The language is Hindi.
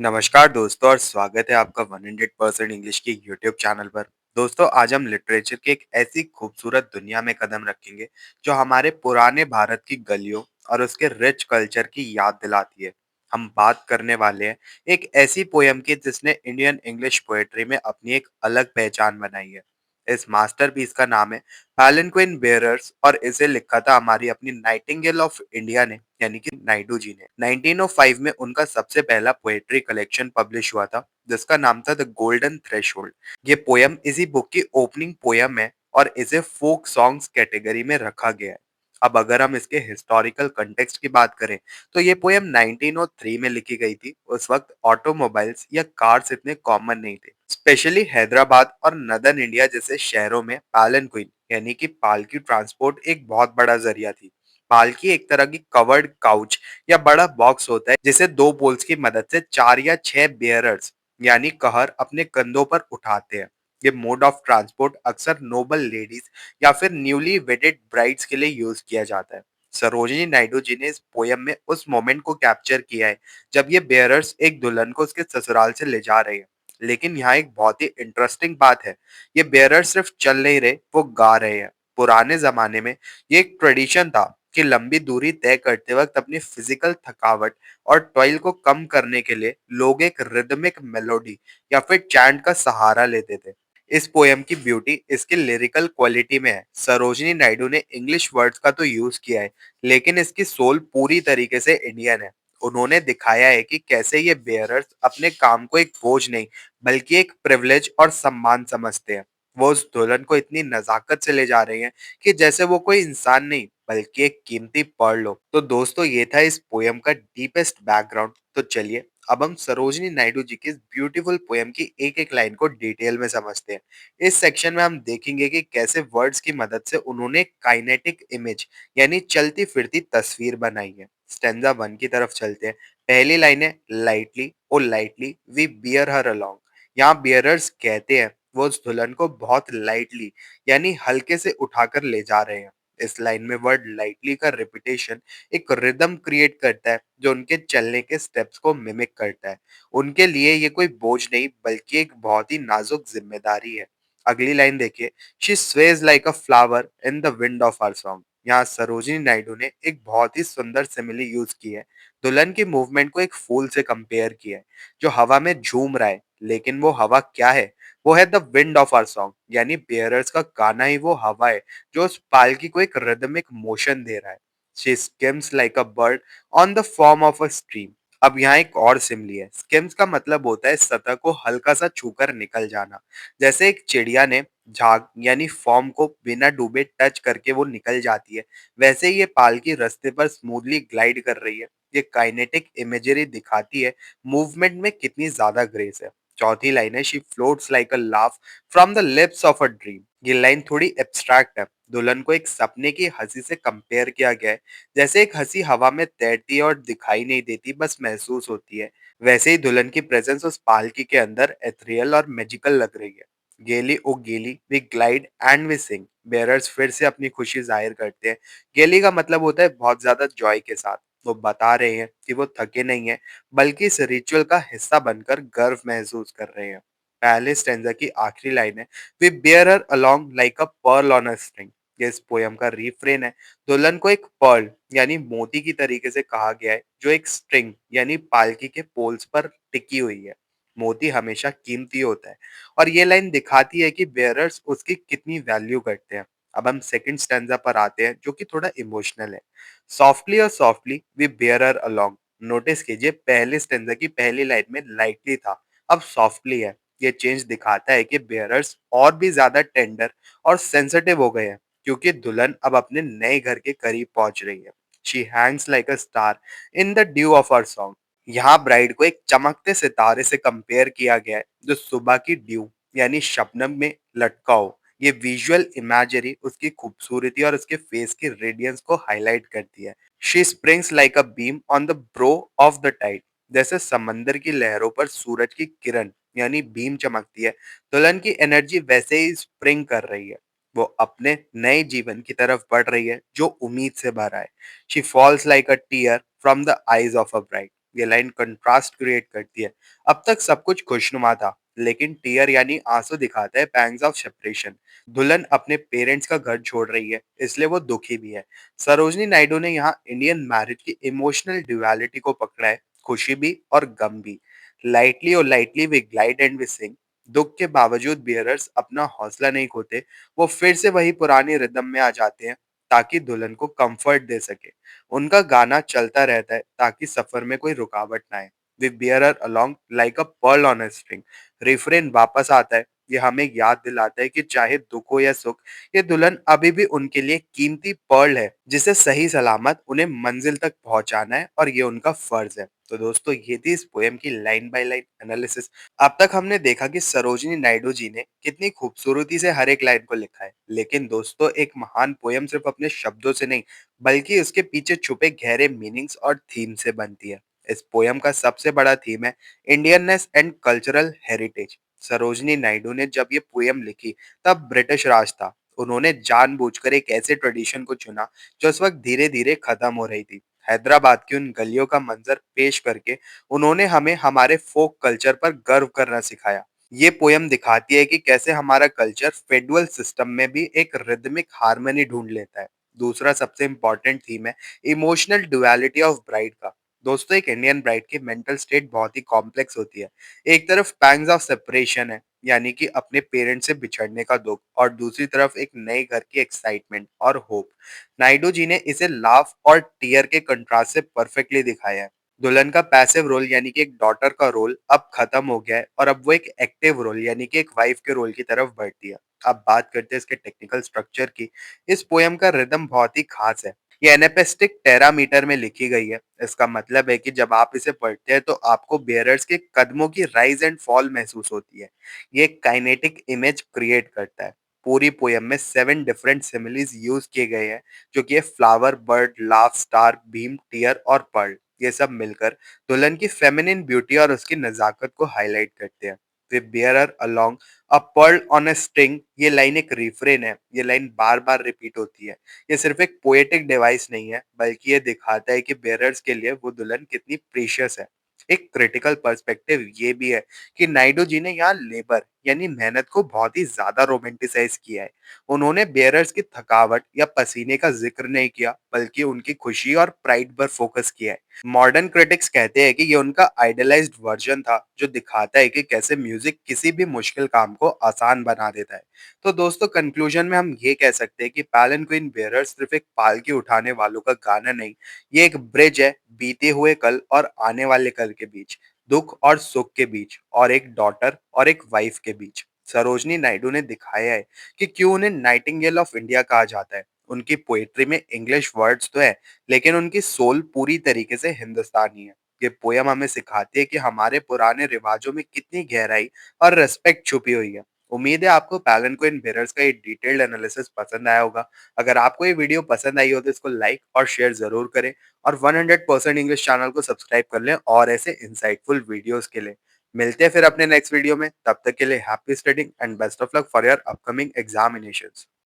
नमस्कार दोस्तों और स्वागत है आपका 100% इंग्लिश की यूट्यूब चैनल पर। दोस्तों आज हम लिटरेचर की एक ऐसी खूबसूरत दुनिया में कदम रखेंगे जो हमारे पुराने भारत की गलियों और उसके रिच कल्चर की याद दिलाती है। हम बात करने वाले हैं एक ऐसी पोयम की जिसने इंडियन इंग्लिश पोएट्री में अपनी एक अलग पहचान बनाई है। इस मास्टरपीस का नाम है पैलेंक्विन बेयरर्स और इसे लिखा था हमारी अपनी नाइटिंगेल ऑफ इंडिया ने यानी कि नायडू जी ने। 1905 में उनका सबसे पहला पोएट्री कलेक्शन पब्लिश हुआ था जिसका नाम था द गोल्डन थ्रेशोल्ड। ये पोयम इसी बुक की ओपनिंग पोयम है और इसे फोक सॉन्ग्स कैटेगरी में रखा गया है। अब अगर हम इसके हिस्टोरिकल कंटेक्स्ट की बात करें तो ये पोयम 1903 में लिखी गई थी। उस वक्त ऑटोमोबाइल्स या कार्स इतने कॉमन नहीं थे। स्पेशली हैदराबाद और नदर्न इंडिया जैसे शहरों में पालनक्विन यानी कि पालकी ट्रांसपोर्ट एक बहुत बड़ा जरिया थी। पालकी एक तरह की कवर्ड काउच या बड़ा बॉक्स होता है जिसे दो पोल्स की मदद से 4 या 6 बेयरर्स यानी कहर अपने कंधों पर उठाते हैं। ये मोड ऑफ ट्रांसपोर्ट अक्सर नोबल लेडीज या फिर न्यूली वेडेड ब्राइड्स के लिए यूज किया जाता है। सरोजिनी नायडू जी ने इस पोयम में उस मोमेंट को कैप्चर किया है जब ये बेयरर्स एक दुल्हन को उसके ससुराल से ले जा रहे हैं। लेकिन यहाँ एक बहुत ही इंटरेस्टिंग बात है, ये बेयरर्स सिर्फ चल नहीं रहे, वो गा रहे हैं। पुराने जमाने में ये एक ट्रेडिशन था कि लंबी दूरी तय करते वक्त अपनी फिजिकल थकावट और टॉयल को कम करने के लिए लोग एक रिदमिक मेलोडी या फिर चैंट का सहारा लेते थे। इस पोयम की ब्यूटी इसकी लिरिकल क्वालिटी में है। सरोजिनी नायडू ने इंग्लिश वर्ड्स का तो यूज किया है लेकिन इसकी सोल पूरी तरीके से इंडियन है। उन्होंने दिखाया है कि कैसे ये बेयरर्स अपने काम को एक बोझ नहीं बल्कि एक प्रिविलेज और सम्मान समझते हैं। वो उस दुल्हन को इतनी नजाकत से ले जा रहे हैं कि जैसे वो कोई इंसान नहीं बल्कि एक कीमती पर्ल हो। तो दोस्तों ये था इस पोयम का डीपेस्ट बैकग्राउंड। तो चलिए अब हम सरोजिनी नायडू जी की इस ब्यूटीफुल पोयम की एक एक लाइन को डिटेल में समझते हैं। इस सेक्शन में हम देखेंगे कि कैसे वर्ड्स की मदद से उन्होंने काइनेटिक इमेज यानी चलती फिरती तस्वीर बनाई है। स्टेंजा 1 की तरफ चलते हैं। पहली लाइन है lightly o lightly we bear her along. यहाँ बियरर्स कहते हैं वो उस दुल्हन को बहुत लाइटली यानी हल्के से उठाकर ले जा रहे हैं। इस लाइन में वर्ड लाइटली का रिपीटेशन एक रिदम क्रिएट करता है जो उनके चलने के स्टेप्स को मिमिक करता है। उनके लिए ये कोई बोझ नहीं बल्कि एक बहुत ही नाजुक जिम्मेदारी है। अगली लाइन देखिए, she sways like a flower in the wind of our song. यहाँ सरोजिनी नायडू ने एक बहुत ही सुंदर सिमिली यूज की है। दुल्हन की मूवमेंट को एक फूल से कंपेयर किया है जो हवा में झूम रहा है। लेकिन वो हवा क्या है? वो है the wind of our song यानी बेयरर्स का गाना ही वो हवा है जो उस पालकी को एक रिदमिक मोशन दे रहा है। She schemes like a bird on the form of a stream. अब यहाँ एक और सिमली है। स्किम्स का मतलब होता है सतह को हल्का सा छूकर निकल जाना। जैसे एक चिड़िया ने झाग यानी फॉर्म को बिना डूबे टच करके वो निकल जाती है, वैसे ही ये पालकी रास्ते पर स्मूथली ग्लाइड कर रही है। ये काइनेटिक इमेजरी दिखाती है मूवमेंट में कितनी ज्यादा ग्रेस है। चौथी लाइन है, she floats like a laugh from the lips of a dream. ये लाइन थोड़ी एब्स्ट्रैक्ट है। दुल्हन को एक सपने की हंसी से कंपेयर किया गया है। जैसे एक हंसी हवा में तैरती है और दिखाई नहीं देती, बस महसूस होती है। वैसे ही दुल्हन की प्रेजेंस उस पालकी के अंदर एथरियल और मैजिकल लग रही है। Gaily o gaily we glide and we sing. Bearers फिर से अपनी खुशी जाहिर करते हैं। गेली का मतलब होता है बहुत ज्यादा जॉय के साथ। वो बता रहे हैं कि वो थके नहीं है बल्कि इस रिचुअल का हिस्सा बनकर गर्व महसूस कर रहे हैं। पहले स्टेंजा की आखिरी लाइन है, we bear her along like a pearl on a string. ये इस पोयम का रिफ्रेन है। दुल्हन को एक पर्ल यानी मोती की तरीके से कहा गया है जो एक स्ट्रिंग यानी पालकी के पोल्स पर टिकी हुई है। मोती हमेशा कीमती होता है और ये लाइन दिखाती है कि बेयरर्स उसकी कितनी वैल्यू करते हैं। अब हम सेकंड स्टैंजा पर आते हैं जो कि थोड़ा इमोशनल है। सॉफ्टली और softly we bear her along. Notice कीजिए पहले स्टैंजा की पहली लाइन में लाइटली था, अब सॉफ्टली है। ये चेंज दिखाता है कि बेयरर्स और भी ज्यादा टेंडर और सेंसिटिव हो गए हैं क्योंकि दुल्हन अब अपने नए घर के करीब पहुंच रही है। She hangs like a star in the dew of our song. यहाँ ब्राइड को एक चमकते सितारे से कंपेयर किया गया है जो सुबह की ड्यू यानी शबनम में लटका हो। ये विजुअल इमेजरी उसकी खूबसूरती और उसके फेस की रेडियंस को हाईलाइट करती है। She springs like a beam on the brow of the tide. जैसे समंदर की लहरों पर सूरज की किरण यानी बीम चमकती है, दुल्हन की एनर्जी वैसे ही स्प्रिंग कर रही है। वो अपने नए जीवन की तरफ बढ़ रही है जो उम्मीद से भरा है। She falls like a tear from the eyes of a bride. ये लाइन कंट्रास्ट क्रिएट करती है। अब तक सब कुछ खुशनुमा था, लेकिन टीयर यानी आंसू दिखाता है पैंग्स ऑफ सेपरेशन। दुल्हन अपने पेरेंट्स का घर छोड़ रही है, इसलिए वो दुखी भी है। सरोजनी नायडू ने यहाँ इंडियन मैरिज की इमोशनल ड्युअलिटी को पकड़ा है, खुशी भी और गम भी। लाइटली और lightly we glide and we sing. दुख के बावजूद बियरर्स अपना हौसला नहीं खोते, वो फिर से वही पुरानी रिदम में आ जाते हैं ताकि दुल्हन को कंफर्ट दे सके। उनका गाना चलता रहता है ताकि सफर में कोई रुकावट ना आए। We bear her along like a pearl on a string. Refrain वापस आता है, ये हमें याद दिलाता है कि चाहे दुख हो या सुख, ये दुल्हन अभी भी उनके लिए कीमती पर्ल है, जिसे सही सलामत उन्हें मंजिल तक पहुंचाना है, और ये उनका फर्ज है। तो दोस्तों, ये थी इस पोएम की लाइन बाय लाइन एनालिसिस। अब तक हमने देखा कि सरोजिनी नायडू जी ने कितनी खूबसूरती से हर एक लाइन को लिखा है। लेकिन दोस्तों, एक महान पोयम सिर्फ अपने शब्दों से नहीं, बल्कि उसके पीछे छुपे गहरे मीनिंग्स और थीम से बनती है। इस पोयम का सबसे बड़ा थीम है Indianness and cultural heritage. Sarojini Naidu ने जब ये पोयम लिखी, तब ब्रिटिश राज था। उन्होंने जानबूझकर एक ऐसे ट्रेडिशन को चुना जो उस वक्त धीरे धीरे खत्म हो रही थी। हैदराबाद की उन गलियों का मंजर पेश करके उन्होंने हमें हमारे फोक कल्चर पर गर्व करना सिखाया। ये पोयम दिखाती है कि कैसे हमारा कल्चर फेडुअल सिस्टम में भी एक रिदमिक हार्मनी ढूंढ लेता है। दूसरा सबसे इम्पोर्टेंट थीम है इमोशनल डुअलिटी ऑफ ब्राइड का। दोस्तों, एक इंडियन ब्राइड की मेंटल स्टेट बहुत ही कॉम्प्लेक्स होती है। एक तरफ पैंग्स ऑफ सेपरेशन है, यानी कि अपने पेरेंट्स से बिछड़ने का दुख, और दूसरी तरफ एक नए घर की एक्साइटमेंट और होप। नायडू जी ने इसे लाफ और टीयर के कंट्रास्ट से परफेक्टली दिखाया है। दुल्हन का पैसिव रोल यानी कि एक डॉटर का रोल अब खत्म हो गया है, और अब वो एक एक्टिव रोल यानी कि एक वाइफ के रोल की तरफ बढ़ती है। अब बात करते हैं इसके टेक्निकल स्ट्रक्चर की। इस पोयम का रिदम बहुत ही खास है। ये एनेपेस्टिक टेरामीटर में लिखी गई है। इसका मतलब है कि जब आप इसे पढ़ते हैं तो आपको बेयरर्स के कदमों की राइज एंड फॉल महसूस होती है। ये एक काइनेटिक इमेज क्रिएट करता है। पूरी पोयम में 7 डिफरेंट सिमिलीज यूज किए गए हैं, जो कि flower, bird, laugh, star, beam, tear और पर्ल। ये सब मिलकर दुल्हन की फेमिनिन ब्यूटी और उसकी नजाकत को हाईलाइट करते हैं। We bear her along a pearl on a string, ये लाइन एक रिफ्रेन है। ये लाइन बार बार रिपीट होती है। ये सिर्फ एक पोएटिक डिवाइस नहीं है, बल्कि ये दिखाता है कि बेयरर्स के लिए वो दुल्हन कितनी प्रीशियस है। एक क्रिटिकल पर्सपेक्टिव ये भी है कि नायडू जी ने यहाँ लेबर यानी मेहनत को बहुत ही ज्यादा रोमांटिसाइज किया है। उन्होंने बेयरर्स की थकावट या पसीने का जिक्र नहीं किया, बल्कि उनकी खुशी और प्राइड पर फोकस किया है। मॉडर्न क्रिटिक्स कहते हैं कि ये उनका आइडियलाइज्ड वर्जन था, जो दिखाता है कि कैसे म्यूजिक किसी भी मुश्किल काम को आसान बना देता है। तो दोस्तों, कंक्लूजन में हम ये कह सकते हैं कि पैलन क्वीन बेयरर्स सिर्फ एक पालकी उठाने वालों का गाना नहीं, ये एक ब्रिज है बीते हुए कल और आने वाले कल के बीच, दुख और सुख के बीच, और एक डॉटर और एक वाइफ के बीच। सरोजनी नायडू ने दिखाया है कि क्यों उन्हें नाइटिंगेल ऑफ इंडिया कहा जाता है। उनकी पोएट्री में इंग्लिश वर्ड्स तो है, लेकिन उनकी सोल पूरी तरीके से हिंदुस्तानी है। ये पोयम हमें सिखाती है कि हमारे पुराने रिवाजों में कितनी गहराई और रिस्पेक्ट छुपी हुई है। उम्मीद है आपको पैलेंक्विन बेरर्स का ये डिटेल्ड एनालिसिस पसंद आया होगा। अगर आपको ये वीडियो पसंद आई हो तो इसको लाइक और शेयर जरूर करें, और 100% इंग्लिश चैनल को सब्सक्राइब कर लें और ऐसे इंसाइटफुल वीडियोस के लिए। मिलते हैं फिर अपने नेक्स्ट वीडियो में। तब तक के लिए happy studying and best of luck for your upcoming examinations.